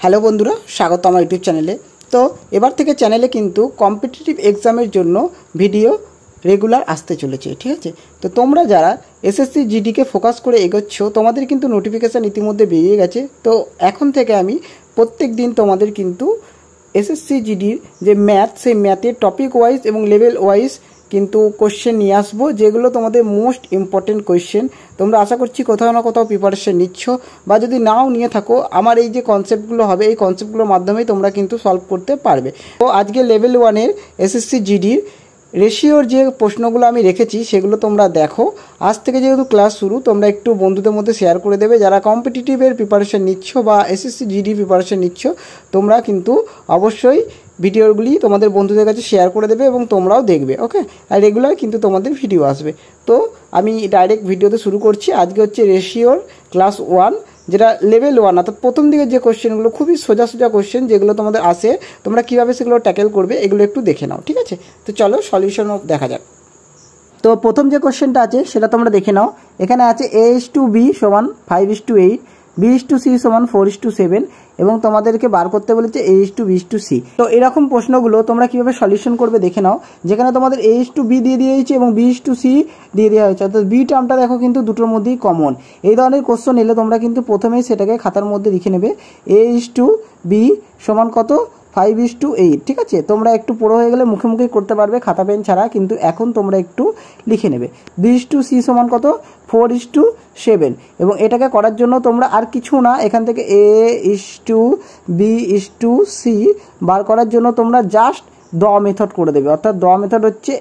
Hello বন্ধুরা, স্বাগত আমার ইউটিউব চ্যানেলে। তো এবার থেকে চ্যানেলে কিন্তু কম্পিটিটিভ এক্সামের জন্য ভিডিও রেগুলার আসতে চলেছে, ঠিক আছে। তো তোমরা যারা এসএসসি জিডিকে ফোকাস করে এগোচ্ছ, তোমাদের কিন্তু নোটিফিকেশান ইতিমধ্যে বেরিয়ে গেছে। তো এখন থেকে আমি প্রত্যেক দিন তোমাদের কিন্তু এসএসসি জিডির যে ম্যাথ, সেই ম্যাথের টপিক ওয়াইজ এবং লেভেল ওয়াইজ কিন্তু কোশ্চেন নিয়ে আসবো, যেগুলো তোমাদের মোস্ট ইম্পর্টেন্ট কোশ্চেন। তোমরা আশা করছি কোথাও না কোথাও প্রিপারেশন নিচ্ছ, বা যদি নাও নিয়ে থাকো, আমার এই যে কনসেপ্টগুলো হবে, এই কনসেপ্টগুলোর মাধ্যমেই তোমরা কিন্তু সলভ করতে পারবে। তো আজকে লেভেল 1-এর এসএসসি জিডির রেশিওর যে প্রশ্নগুলো আমি রেখেছি সেগুলো তোমরা দেখো। আজ থেকে যেহেতু ক্লাস শুরু, তোমরা একটু বন্ধুদের মধ্যে শেয়ার করে দেবে। যারা কম্পিটিটিভের প্রিপারেশন নিচ্ছ বা এসএসসি জিডি প্রিপারেশন নিচ্ছ, তোমরা কিন্তু অবশ্যই ভিডিওগুলি তোমাদের বন্ধুদের কাছে শেয়ার করে দেবে এবং তোমরাও দেখবে, ওকে। আর রেগুলার কিন্তু তোমাদের ভিডিও আসবে। তো আমি ডাইরেক্ট ভিডিওতে শুরু করছি। আজকে হচ্ছে রেশিওর ক্লাস 1, যেটা লেভেল 1, অর্থাৎ প্রথম দিকের যে কোশ্চেনগুলো, খুবই সোজা সোজা কোশ্চেন যেগুলো তোমাদের আসে, তোমরা কীভাবে সেগুলো ট্যাকেল করবে এগুলো একটু দেখে নাও, ঠিক আছে। তো চলো সলিউশনও দেখা যাক। তো প্রথম যে কোশ্চেনটা আছে সেটা তোমরা দেখে নাও। এখানে আছে A:B = 5:8, B:C = 4:7 এবং তোমাদেরকে বার করতে বলেছে A:B:C। তো এরকম প্রশ্নগুলো তোমরা কীভাবে সলিউশন করবে দেখে নাও। যেখানে তোমাদের A:B দিয়ে দিয়েছে এবং B:C দিয়ে দেওয়া হয়েছে, অর্থাৎ বি টার্মটা দেখো কিন্তু দুটোর মধ্যেই কমন। এই ধরনের কোশ্চেন এলে তোমরা কিন্তু প্রথমেই সেটাকে খাতার মধ্যে লিখে নেবে। A:B = কত? 5:8, ঠিক আছে। তোমরা একটু পড়ো হয়ে গেলে মুখে মুখেই করতে পারবে খাতা পেন ছাড়া, কিন্তু এখন তোমরা একটু লিখে নেবে। B:C = কত? 4:7। এবং এটাকে করার জন্য তোমরা আর কিছু না, এখান থেকে A:B:C বার করার জন্য তোমরা জাস্ট ড মেথড করে দেবে। অর্থাৎ ড মেথড হচ্ছে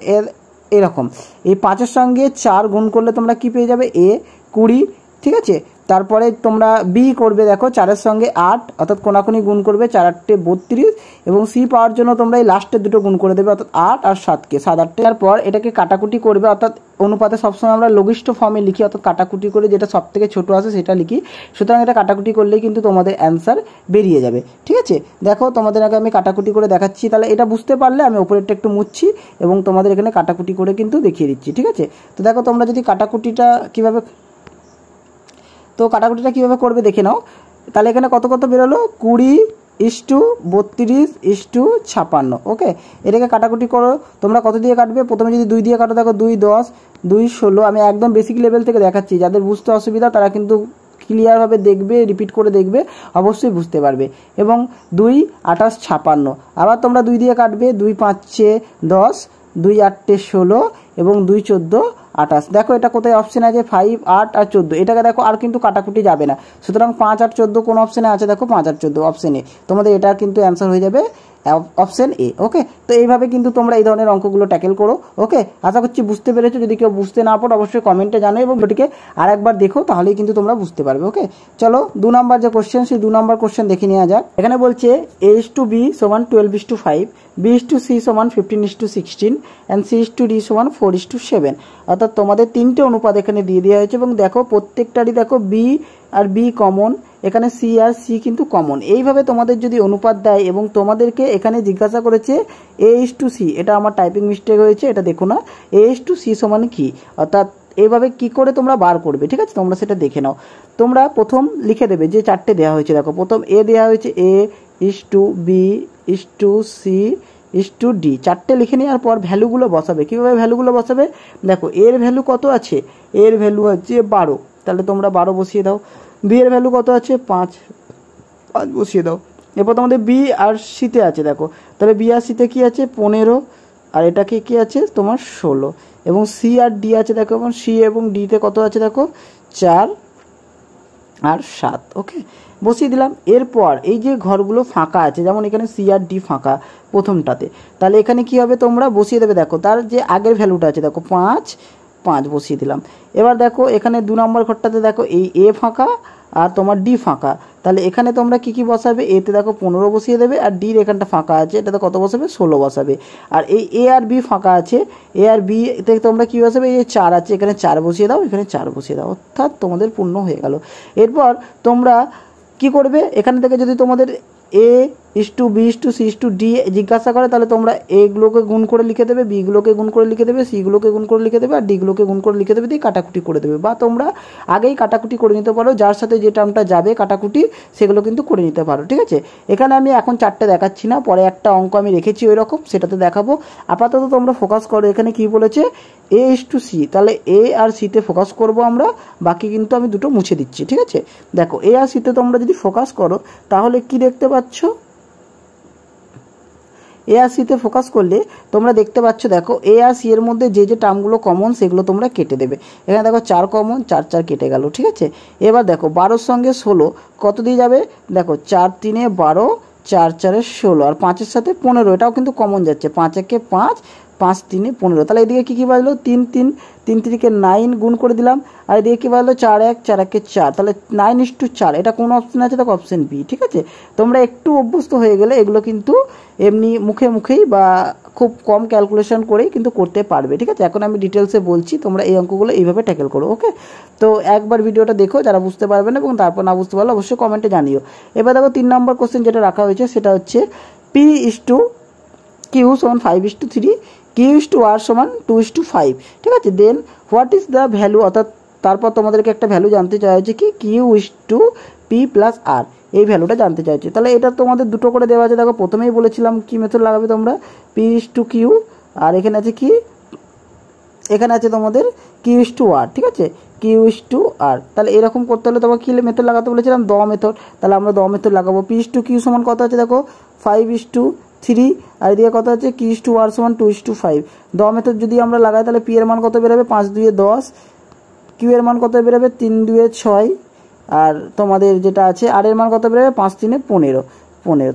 এরকম, এই 5-এর সঙ্গে 4 গুণ করলে তোমরা কি পেয়ে যাবে? A:20, ঠিক আছে। তারপরে তোমরা বি করবে, দেখো 4-এর সঙ্গে 8, অর্থাৎ কোনাকুনি গুণ করবে, 4-8 32, এবং সি পাওয়ার জন্য তোমরা এই লাস্টের দুটো গুণ করে দেবে, অর্থাৎ 8 আর 7কে 7-8। তারপর এটাকে কাটাকুটি করবে, অর্থাৎ অনুপাতে সবসময় আমরা লঘিষ্ঠ ফর্মে লিখি, অর্থাৎ কাটাকুটি করে যেটা সব থেকে ছোটো আছে সেটা লিখি। সুতরাং এটা কাটাকুটি করলেই কিন্তু তোমাদের অ্যান্সার বেরিয়ে যাবে, ঠিক আছে। দেখো তোমাদের আগে আমি কাটাকুটি করে দেখাচ্ছি, তাহলে এটা বুঝতে পারলে আমি ওপরেরটা একটু মুছছি এবং তোমাদের এখানে কাটাকুটি করে কিন্তু দেখিয়ে দিচ্ছি, ঠিক আছে। তো দেখো তোমরা যদি কাটাকুটিটা কীভাবে করবে দেখে নাও। তাহলে এখানে কত কত বেরোলো? 20:32:56, ওকে। এটাকে কাটাকুটি করো। তোমরা কত দিয়ে কাটবে? প্রথমে যদি 2 দিয়ে কাটো, দেখো 2 10, 2 16। আমি একদম বেসিক লেভেল থেকে দেখাচ্ছি, যাদের বুঝতে অসুবিধা তারা কিন্তু ক্লিয়ারভাবে দেখবে, রিপিট করে দেখবে, অবশ্যই বুঝতে পারবে। এবং 2 28 56। আবার তোমরা 2 দিয়ে কাটবে, 2 5 10, 2 8 16 এবং 2 14 28। দেখো এটা কোথায় অপশানে আছে? 5 8 আর 14। এটাকে দেখো আর কিন্তু কাটাকুটি যাবে না। সুতরাং 5 8 14 কোন অপশানে আছে? দেখো 5 8 14 অপশানে। তোমাদের এটা কিন্তু অ্যান্সার হয়ে যাবে অপশান এ, ওকে। তো এইভাবে কিন্তু তোমরা এই ধরনের অঙ্কগুলো ট্যাকেল করো, ওকে। আশা করছি বুঝতে পেরেছো। যদি কেউ বুঝতে না পারো অবশ্যই কমেন্টে জানো এবং ভিডিওটিকে আরেকবার দেখো, তাহলেই কিন্তু তোমরা বুঝতে পারবে, ওকে। চলো 2 নম্বর যে কোশ্চেন, সেই 2 নম্বর কোশ্চেন দেখে নেওয়া যাক। এখানে বলছে A:B = 12:5, B:C = 15:16 and C:D = 4:7। অর্থাৎ তোমাদের 3টে অনুপাত এখানে দিয়ে দেওয়া হয়েছে এবং দেখো প্রত্যেকটারই দেখো বি আর বি কমন, এখানে সি আর সি কিন্তু কমন। এইভাবে তোমাদের যদি অনুপাত দেয় এবং তোমাদেরকে এখানে জিজ্ঞাসা করেছে A:C, এটা আমার টাইপিং মিস্টেক হয়েছে, এটা দেখো না, A:C = কি, অর্থাৎ এইভাবে কি করে তোমরা বার করবে, ঠিক আছে। তোমরা সেটা দেখে নাও। তোমরা প্রথম লিখে দেবে যে 4টে দেওয়া হয়েছে। দেখো প্রথম এ দেওয়া হয়েছে A:B:C:D, 4টে লিখে নেওয়ার পর ভ্যালুগুলো বসাবে। কীভাবে ভ্যালুগুলো বসাবে? দেখো এর ভ্যালু কত আছে? এর ভ্যালু হচ্ছে 12, তাহলে তোমরা 12 বসিয়ে দাও। বি এর ভ্যালু কত আছে? 5 বসিয়ে দাও। এরপর তোমাদের বি আর সিতে আছে, দেখো তাহলে বি আর সিতে কী আছে? 15, আর এটাকে কী আছে তোমার 16। এবং সি আর ডি আছে, দেখো এবং সি এবং ডিতে কত আছে? দেখো 4 আর 7, ওকে, বসিয়ে দিলাম। এরপর এই যে ঘরগুলো ফাঁকা আছে, যেমন এখানে সি আর ডি ফাঁকা প্রথমটাতে, তাহলে এখানে কি হবে? তোমরা বসিয়ে দেবে। দেখো তার যে আগের ভ্যালুটা আছে, দেখো 5 বসিয়ে দিলাম। এবার দেখো এখানে 2 নম্বর ঘরটাতে দেখো এই এ ফাঁকা আর তোমার ডি ফাঁকা, তাহলে এখানে তোমরা কি কি বসাবে? এতে দেখো 15 বসিয়ে দেবে, আর ডির এখানটা ফাঁকা আছে, এটাতে কত বসাবে? 16 বসাবে। আর এই এ আর বি ফাঁকা আছে, এ আর বি তে তোমরা কী বসাবে? এই 4 আছে, এখানে 4 বসিয়ে দাও, এখানে 4 বসিয়ে দাও, অর্থাৎ তোমাদের পূর্ণ হয়ে গেল। এরপর তোমরা কি করবে? এখান থেকে যদি তোমাদের is to B is to C is to D জিজ্ঞাসা করে, তাহলে তোমরা এগুলোকে গুণ করে লিখে দেবে, বিগুলোকে গুণ করে লিখে দেবে, সিগুলোকে গুণ করে লিখে দেবে, আর ডিগুলোকে গুণ করে লিখে দেবে, দিয়ে কাটাকুটি করে দেবে। বা তোমরা আগেই কাটাকুটি করে নিতে পারো, যার সাথে যে টার্মটা যাবে কাটাকুটি সেগুলো কিন্তু করে নিতে পারো, ঠিক আছে। এখানে আমি এখন 4টে দেখাচ্ছি না, পরে একটা অঙ্ক আমি রেখেছি ওই রকম, সেটাতে দেখাবো। আপাতত তোমরা ফোকাস করো, এখানে কি বলেছে এ ইস টু সি, তাহলে এ আর সিতে ফোকাস করব আমরা, বাকি কিন্তু আমি দুটো মুছে দিচ্ছি, ঠিক আছে। দেখো এ আর সিতে তোমরা যদি ফোকাস করো তাহলে কি দেখতে পাচ্ছ, এ আর সিতে ফোকাস করলে তোমরা দেখতে পাচ্ছ, দেখো এ আর সি এর মধ্যে যে যে টার্মগুলো কমন সেগুলো তোমরা কেটে দেবে। এখানে দেখো 4 কমন, 4 4 কেটে গেল, ঠিক আছে। এবার দেখো 12 সঙ্গে 16 কত দিয়ে যাবে, দেখো 4 3 12, 4 4 16, আর 5-এর সাথে 15, এটাও কিন্তু কমন যাচ্ছে, 5 1 5, 5 3 15, তাহলে এদিকে কী কী বাজলো 3 3, 3 3 কে 9 গুণ করে দিলাম, আর এদিকে কী বাজলো 4 1, 4 1 4, তাহলে 9:4, এটা কোন অপশন আছে, দেখো অপশন বি, ঠিক আছে। তোমরা একটু অভ্যস্ত হয়ে গেলে এগুলো কিন্তু এমনি মুখে মুখেই বা খুব কম ক্যালকুলেশন করেই কিন্তু করতে পারবে, ঠিক আছে। এখন আমি ডিটেলসে বলছি, তোমরা এই অঙ্কগুলো এইভাবে ট্যাকেল করো, ওকে। তো একবার ভিডিওটা দেখো যারা বুঝতে পারবে না, এবং তারপর না বুঝতে পারলে অবশ্যই কমেন্টে জানিও। এবার দেখো 3 নম্বর কোশ্চেন যেটা রাখা হয়েছে সেটা হচ্ছে পি ইস টু কিউ সমান 5:3, কিউ ইস টু আর সমান 2:5, ঠিক আছে। দেন হোয়াট ইজ দ্য ভ্যালু, অর্থাৎ তারপর তোমাদেরকে একটা ভ্যালু জানতে চাওয়া হয়েছে কি Q is to P plus আর, এই ভ্যালুটা জানতে চাইছে। তাহলে এটা তোমাদের দুটো করে দেওয়া আছে, দেখো প্রথমেই বলেছিলাম কি মেথড লাগাবে তোমরা, পি ইস টু কিউ, আর এখানে আছে কি, এখানে আছে তোমাদের কিউ ইস টু আর, ঠিক আছে, কিউ ইস টু আর। তাহলে এরকম করতে হলে তোমাকে কী মেথড লাগাতে বলেছিলাম, দ মেথড, তাহলে আমরা দ মেথড লাগাবো। পি ইস টু কিউ সমান কত আছে, দেখো 5:3, আর এদিকে কত আছে কিউ ইস টু আর সমান 2:5। দ মেথড যদি আমরা লাগাই তাহলে পি এর মান কত বেরোবে, 5 2 10, কিউ এর মান কত বেরোবে 3 2 6, আর তোমাদের যেটা আছে আর এর মান কত বেরোবে 5 3 15,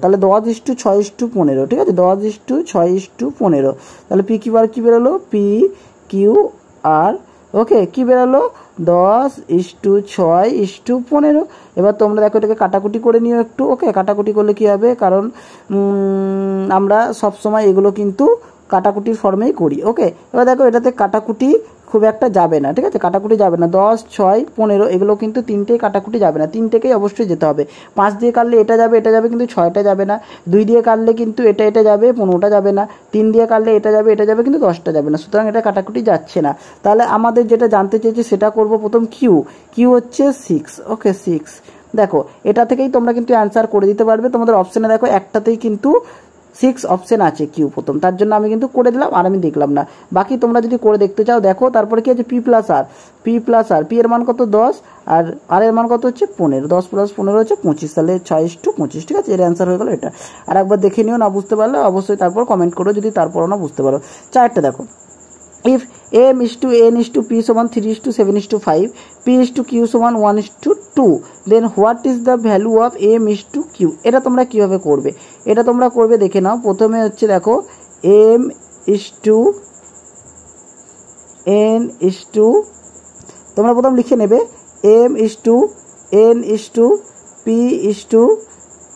তাহলে 10:6:15, ঠিক আছে, 10:6:15। তাহলে পি কিউ আর কি বেরোলো, পি কিউ আর, ওকে, কি বেরোলো 10:6:15। এবার তোমরা দেখো এটাকে কাটাকুটি করে নিও একটু, ওকে। কাটাকুটি করলে কি হবে, কারণ আমরা সবসময় এগুলো কিন্তু কাটাকুটির ফর্মেই করি, ওকে। এবার দেখো এটাতে কাটাকুটি খুব একটা যাবে না, ঠিক আছে, কাটাকুটি যাবে না, 10 6 15 এগুলো কিন্তু তিনটেই কাটাকুটি যাবে না, তিনটেকেই অবশ্যই যেতে হবে। 5 দিয়ে কাটলে এটা যাবে, এটা যাবে, কিন্তু 6টা যাবে না। 2 দিয়ে কাটলে কিন্তু এটা যাবে, 15টা যাবে না। 3 দিয়ে কাটলে এটা যাবে, কিন্তু 10টা যাবে না, সুতরাং এটা কাটাকুটি যাচ্ছে না। তাহলে আমাদের যেটা জানতে চেয়েছে সেটা করব প্রথম, কিউ হচ্ছে 6, ওকে 6। দেখো এটা থেকেই তোমরা কিন্তু অ্যান্সার করে দিতে পারবে, তোমাদের অপশানে দেখো একটাতেই কিন্তু 6 অপশন আছে কিউ প্রথম, তার জন্য আমি কিন্তু করে দিলাম, আর আমি দেখলাম না। বাকি তোমরা যদি করে দেখতে চাও দেখো। তারপরে কি আছে, পি প্লাস আর, পি এর মান কত 10, আর এর মান কত হচ্ছে 15, 10 + 15 হচ্ছে 25, তাহলে 6:25, ঠিক আছে, এর অ্যান্সার হয়ে গেল এটা। আর একবার দেখে নিও, না বুঝতে পারলে অবশ্যই তারপর কমেন্ট করো যদি তারপরও না বুঝতে পারো। 4টা দেখো, if m is to n is to p সমান 3:7:5, p is to q সমান 1:2, then what is the value of m is to q? এটা তোমরা কিভাবে করবে, এটা তোমরা করবে দেখে নাও। প্রথমে হচ্ছে দেখো m is to n is to, তোমরা প্রথম লিখে নেবে m is to n is to p is to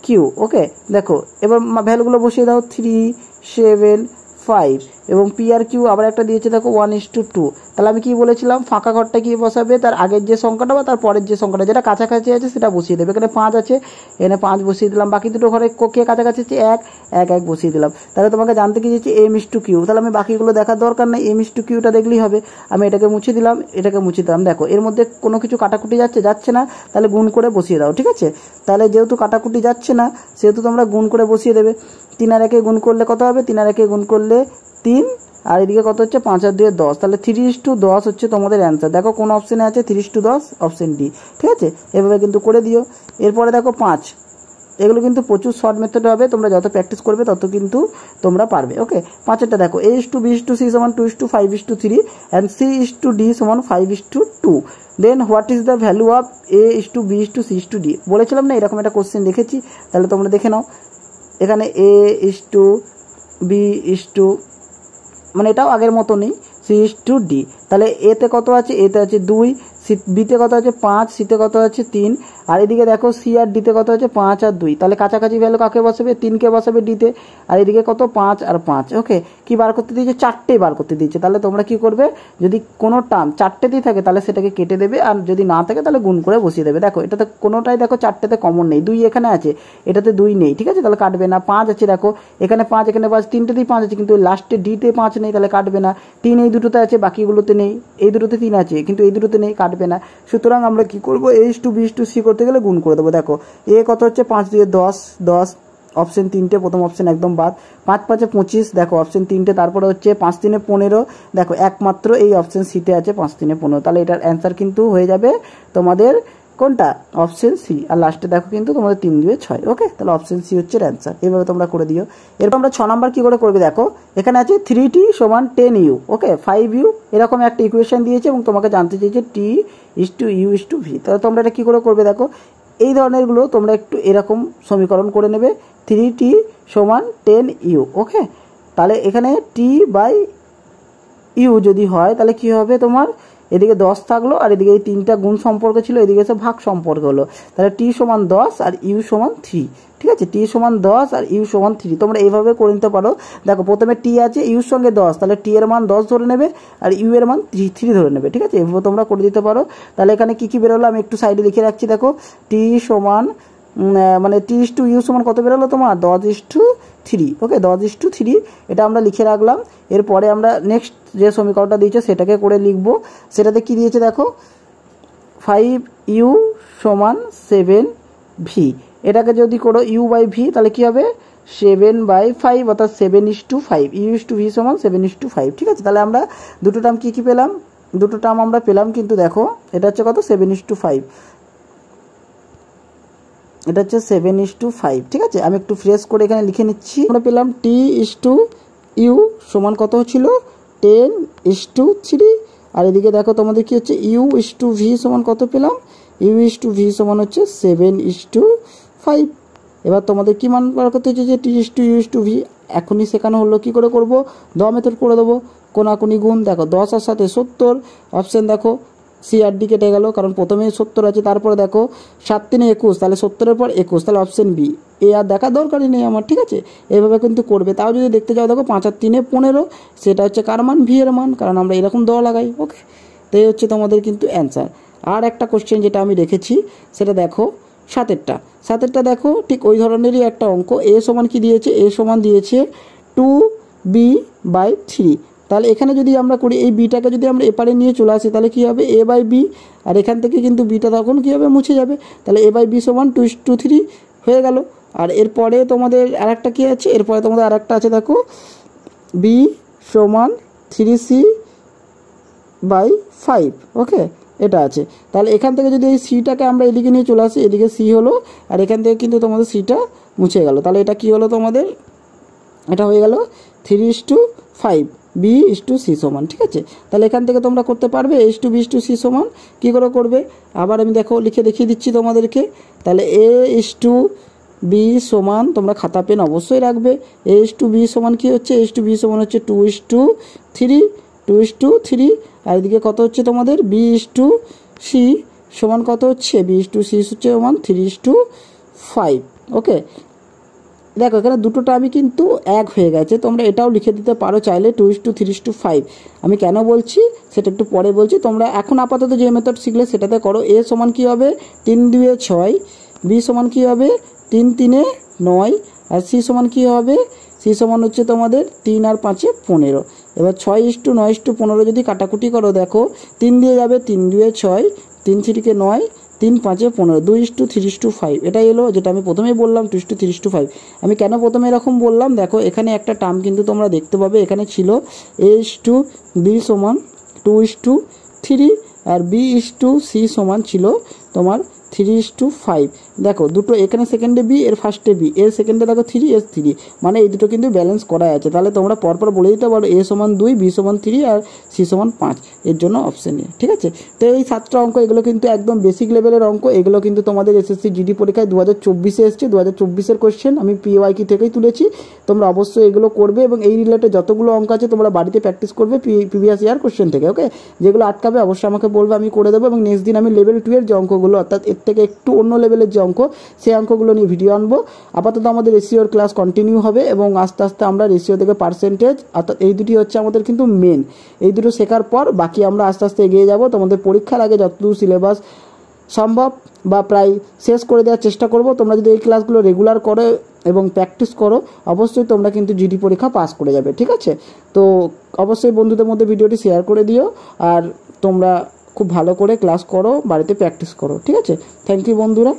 q, ওকে। দেখো এবার ভ্যালুগুলো বসিয়ে দাও, 3 7 5, এবং পি আর কিউ আবার একটা দিয়েছে দেখো 1:2। তাহলে আমি কি বলেছিলাম, ফাঁকা ঘরটা কি বসাবে, তার আগের যে সংখ্যাটা বা তার পরের যে সংখ্যাটা যেটা কাছাকাছি আছে সেটা বসিয়ে দেবে। এখানে 5 আছে, এখানে 5 বসিয়ে দিলাম। বাকি দুটো ঘরে কে কাছাকাছি আছে, 1 বসিয়ে দিলাম। তাহলে তোমাকে জানতে কি দিয়েছে m is to q, তাহলে আমি বাকিগুলো দেখার দরকার নেই, m is to qটা দেখলেই হবে। আমি এটাকে মুছে দিলাম, এটাকে মুছে দিলাম। দেখো এর মধ্যে কোনো কিছু কাটাকুটি যাচ্ছে না, তাহলে গুণ করে বসিয়ে দাও, ঠিক আছে। তাহলে যেহেতু কাটাকুটি যাচ্ছে না সেহেতু তোমরা গুণ করে বসিয়ে দেবে। 3 আর 1 গুণ করলে কত হবে, 3 আর 1 গুণ করলে 3, আর এদিকে কত হচ্ছে 5 আর 2 10, তাহলে 3:10 হচ্ছে তোমাদের অ্যান্সার। দেখো কোন অপশনে আছে 3:10, অপশন ডি, ঠিক আছে। এভাবে কিন্তু করে দিও। এরপরে দেখো 5, এগুলো কিন্তু প্রচুর শর্ট মেথড হবে, তোমরা যত প্র্যাকটিস করবে তত কিন্তু তোমরা পারবে, ওকে। 5এরটা দেখো a is to b is to c সমান 2:5:3 and c is to d সমান 5:2, then what is the value of a is to b is to c is to d। বলেছিলাম না এরকম একটা কোশ্চেন দেখেছি, তাহলে তোমরা দেখে নাও। এখানে a is to b is to, মানে এটাও আগের মতো নেই, সি ইস টু ডি। তাহলে এতে কত আছে, এতে আছে 2, বিতে কত আছে 5, সিতে কত আছে 3, আর এদিকে দেখো সি আর ডিতে কত হচ্ছে 5 আর 2, তাহলে কাছাকাছি ভ্যালু কাকে বসাবে 3কে বসাবে ডিতে, আর এদিকে কত 5 আর 5। ওকে, কি বার করতে দিয়েছে 4টে বার করতে দিয়েছে, তাহলে তোমরা কি করবে যদি কোনো টার্ম 4টেতেই থাকে তাহলে সেটাকে কেটে দেবে, আর যদি না থাকে তাহলে গুণ করে বসিয়ে দেবে। দেখো এটাতে কোনোটাই দেখো 4টেতে কমন নেই, 2 এখানে আছে, এটাতে 2 নেই, ঠিক আছে, তাহলে কাটবে না। 5 আছে দেখো, এখানে 5 এখানে 5, 3টেতেই 5 আছে, কিন্তু লাস্টে ডিতে 5 নেই, তাহলে কাটবে না। 3 এই দুটোতে আছে, বাকিগুলোতে নেই, এই দুটোতে 3 আছে কিন্তু এই দুটোতে নেই, কাটবে না। সুতরাং আমরা কি করব A/B/C করতে গেলে গুণ করে দেবো। দেখো এ কত হচ্ছে 5 দিয়ে 10, 10 অপশন 3টে, প্রথম অপশন একদম বাদ। 5 5 25, দেখো অপশন 3টে, তারপরে হচ্ছে 5 3 15, দেখো একমাত্র এই অপশন সিতে আছে 5 3 15, তাহলে এটার অ্যান্সার কিন্তু হয়ে যাবে তোমাদের কোনটা অপশন সি, আর লাস্টে দেখো কিন্তু তোমাদের 3 2 6। ওকে, তাহলে অপশন সি হচ্ছে অ্যান্সার, এইভাবে তোমরা করে দিও। এরপর আমরা 6 নাম্বার কি করে করবে, দেখো এখানে আছে 3t = 10u, ওকে 5u, এরকম একটা ইকুয়েশন দিয়েছে এবং তোমাকে জানতে চাইছে t/u/v, তাহলে তোমরা এটা কি করে করবে, দেখো এই ধরনেরগুলো তোমরা একটু এরকম সমীকরণ করে নেবে, 3t = 10u। ওকে, তাহলে এখানে t/u যদি হয় তাহলে কি হবে, তোমার এদিকে 10 থাকলো আর এদিকে এই 3টা গুণ সম্পর্ক ছিল, এদিকে এসে ভাগ সম্পর্ক হলো, তাহলে t = 10 আর u = 3, ঠিক আছে, t = 10 আর u = 3, তোমরা এইভাবে করে নিতে পারো। দেখো প্রথমে t আছে, u এর সঙ্গে 10, তাহলে t এর মান 10 ধরে নেবে আর u এর মান 3 ধরে নেবে, ঠিক আছে, এইভাবে তোমরা করে দিতে পারো। তাহলে এখানে কি কি বেরোলো আমি একটু সাইডে লিখে রাখছি, দেখো t মানে t/u সমান কত বেরোলো তোমার 10/3। ওকে, 10/3 এটা আমরা লিখে রাখলাম। এরপরে আমরা নেক্সট যে সমীকরণটা দিয়েছে সেটাকে করে লিখবো। সেটাতে কি দিয়েছে দেখো 5u = 7v, এটাকে যদি করো u/v তাহলে কি হবে 7/5, অর্থাৎ 7:5, u/v = 7:5, ঠিক আছে। তাহলে আমরা দুটো টার্ম কি পেলাম, দুটো টার্ম আমরা পেলাম, কিন্তু দেখো এটা হচ্ছে কত 7:5, এটা হচ্ছে 7:5, ঠিক আছে। আমি একটু ফ্রেশ করে এখানে লিখে নিচ্ছি, আমরা পেলাম t/u সমান কত ছিল 10:3, আর এদিকে দেখো তোমাদের কি হচ্ছে u/v সমান কত পেলাম, u/v সমান হচ্ছে 7:5। এবার তোমাদের কি মান বার করতে হচ্ছে যে t/u/v, এখনই শেখানো হলো কি করে করব, দ মেথড করে দেবো, কোনাকুনি গুণ। দেখো 10 আর 7 70, অপশন দেখো সি আর ডি কেটে গেল, কারণ প্রথমে 70 আছে, তারপরে দেখো 7 3 21, তাহলে 70-এর পর 21, তাহলে অপশন বি, এ আর দেখার দরকারই নেই আমার, ঠিক আছে, এইভাবে কিন্তু করবে। তাও যদি দেখতে যাও দেখো 5 আর 3 15, সেটা হচ্ছে কার মান, ভি এর মান, কারণ আমরা এরকম দ লাগাই। ওকে, তো এই হচ্ছে তোমাদের কিন্তু অ্যান্সার। আর একটা কোশ্চেন যেটা আমি রেখেছি সেটা দেখো 7এরটা দেখো ঠিক ওই ধরনেরই একটা অঙ্ক, এ সমান কি দিয়েছে, এ সমান দিয়েছে 2b/3, তাহলে এখানে যদি আমরা করি এই বিটাকে যদি আমরা এপারে নিয়ে চলে আসি তাহলে কি হবে a/b, আর এখান থেকে কিন্তু বিটা তখন কি হবে মুছে যাবে, তাহলে a/b = 2:3 হয়ে গেল। আর এরপরে তোমাদের আরেকটা কি আছে, এরপরে তোমাদের আরেকটা আছে দেখো b = 3c/5, ওকে এটা আছে। তাহলে এখান থেকে যদি এই সিটাকে আমরা এদিকে নিয়ে চলে আসি, এদিকে সি হলো আর এখান থেকে কিন্তু তোমাদের সিটা মুছে গেল, তাহলে এটা কি হলো তোমাদের, এটা হয়ে গেল 3:5 b/c সমান, ঠিক আছে। তাহলে এখান থেকে তোমরা করতে পারবে a/b/c সমান কী করে করবে, আবার আমি দেখো লিখে দেখিয়ে দিচ্ছি তোমাদেরকে। তাহলে a/b সমান তোমরা খাতা পেন অবশ্যই রাখবে, a/b সমান কি হচ্ছে, a/b সমান হচ্ছে 2:3, আর এদিকে কত হচ্ছে তোমাদের b/c সমান কত হচ্ছে, b/c হচ্ছে সমান 3:5। ওকে, দেখো এখানে দুটো টার্মই কিন্তু এক হয়ে গেছে, তোমরা এটাও লিখে দিতে পারো চাইলে 2:3:5। আমি কেন বলছি সেটা একটু পরে বলছি, তোমরা এখন আপাতত যে মেথড শিখলে সেটাতে করো। a সমান কি হবে 3 2 6, b সমান কি হবে 3 3 9, আর c সমান কি হবে, c সমান হচ্ছে তোমাদের 3 আর 5 15। এবার 6:9:15 যদি কাটাকুটি করো, দেখো 3 দিয়ে যাবে, 3 2 6, 3 3 9, 3 5 15, 2:3:5, এটাই এলো যেটা আমি প্রথমেই বললাম 2:3:5। আমি কেন প্রথমে এরকম বললাম, দেখো এখানে একটা টার্ম কিন্তু তোমরা দেখতে পাবে, এখানে ছিল a/b সমান 2:3 আর b/c সমান ছিল তোমার 3:5। দেখো দুটো এখানে সেকেন্ডে বি, এর ফার্স্টে বি, এর সেকেন্ডে দেখো 3, এর 3, মানে এই দুটো কিন্তু ব্যালেন্স করা আছে। তাহলে তোমরা পরপর বলে দিতে পারো a সমান 2, b সমান 3 আর c সমান 5, এর জন্য অপশন এ, ঠিক আছে। তো এই 7টা অঙ্ক এগুলো কিন্তু একদম বেসিক লেভেলের অঙ্ক, এগুলো কিন্তু তোমাদের এসএসসি জিডি পরীক্ষায় 2024-এ এসছে, 2024-এর কোশ্চেন আমি পিওয়াইকিউ থেকেই তুলেছি। তোমরা অবশ্যই এগুলো করবে এবং এই রিলেটেড যতগুলো অঙ্ক আছে তোমরা বাড়িতে প্র্যাকটিস করবে প্রিভিয়াস ইয়ার কোশ্চেন থেকে। ওকে, যেগুলো আটকাবে অবশ্যই আমাকে বলবে, আমি করে দেবো। এবং নেক্সট দিন আমি লেভেল 2 এর যে অঙ্কগুলো অর্থাৎ এর থেকে একটু অন্য লেভেলের যে অঙ্ক, সেই অঙ্কগুলো নিয়ে ভিডিও আনবো। আপাতত আমাদের রেশিওর ক্লাস কন্টিনিউ হবে এবং আস্তে আস্তে আমরা রেশিও থেকে পার্সেন্টেজ, অর্থাৎ এই দুটি হচ্ছে আমাদের কিন্তু মেন। এই দুটো শেখার পর বাকি আমরা আস্তে আস্তে এগিয়ে যাব। তোমাদের পরীক্ষার আগে যতদূর সিলেবাস সম্ভব বা প্রায় শেষ করে দেওয়ার চেষ্টা করব। তোমরা যদি এই ক্লাসগুলো রেগুলার করো এবং প্র্যাকটিস করো, অবশ্যই তোমরা কিন্তু জিডি পরীক্ষা পাস করে যাবে, ঠিক আছে? তো অবশ্যই বন্ধুদের মধ্যে ভিডিওটি শেয়ার করে দিও, আর তোমরা খুব ভালো করে ক্লাস করো, বাড়িতে প্র্যাকটিস করো, ঠিক আছে? থ্যাংক ইউ বন্ধুরা।